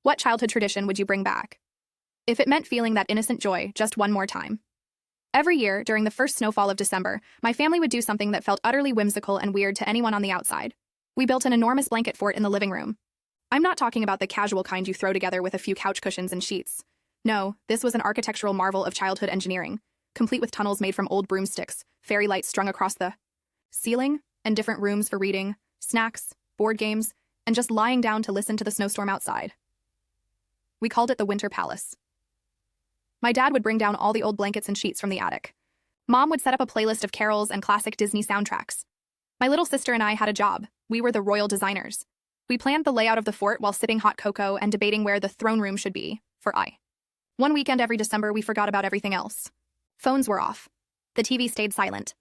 What childhood tradition would you bring back? If it meant feeling that innocent joy just one more time. Every year, during the first snowfall of December, my family would do something that felt utterly whimsical and weird to anyone on the outside. We built an enormous blanket fort in the living room. I'm not talking about the casual kind you throw together with a few couch cushions and sheets. No, this was an architectural marvel of childhood engineering, complete with tunnels made from old broomsticks, fairy lights strung across the ceiling, and different rooms for reading, snacks, board games, and just lying down to listen to the snowstorm outside. We called it the Winter Palace. My dad would bring down all the old blankets and sheets from the attic. Mom would set up a playlist of carols and classic Disney soundtracks. My little sister and I had a job. We were the royal designers. We planned the layout of the fort while sipping hot cocoa and debating where the throne room should be, for I. One weekend every December, we forgot about everything else. Phones were off. The TV stayed silent.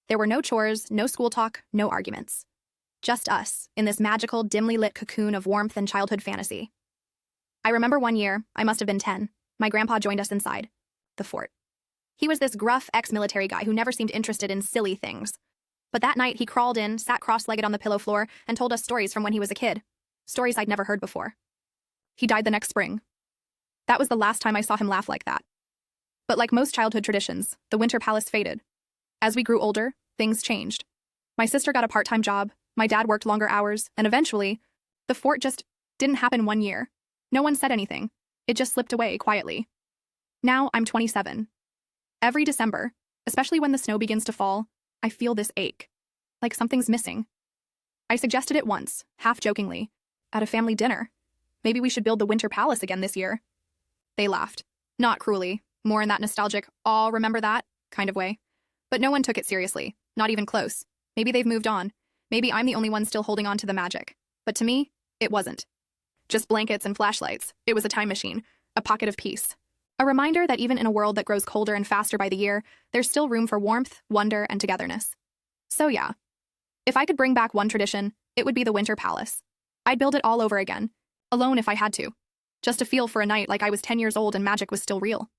There were no chores, no school talk, no arguments. Just us, in this magical, dimly lit cocoon of warmth and childhood fantasy. I remember one year, I must have been 10, my grandpa joined us inside the fort. He was this gruff ex-military guy who never seemed interested in silly things. But that night, he crawled in, sat cross-legged on the pillow floor, and told us stories from when he was a kid. Stories I'd never heard before. He died the next spring. That was the last time I saw him laugh like that. But like most childhood traditions, the Winter Palace faded. As we grew older, things changed. My sister got a part-time job, my dad worked longer hours, and eventually, the fort just didn't happen one year. No one said anything. It just slipped away quietly. Now I'm 27. Every December, especially when the snow begins to fall, I feel this ache. Like something's missing. I suggested it once, half-jokingly, at a family dinner. Maybe we should build the Winter Palace again this year. They laughed. Not cruelly, more in that nostalgic, "aw, remember that" kind of way. But no one took it seriously, not even close. Maybe they've moved on. Maybe I'm the only one still holding on to the magic. But to me, it wasn't. Just blankets and flashlights. It was a time machine, a pocket of peace. A reminder that even in a world that grows colder and faster by the year, there's still room for warmth, wonder, and togetherness. So yeah, if I could bring back one tradition, it would be the Winter Palace. I'd build it all over again, alone if I had to, just to feel for a night like I was 10 years old and magic was still real.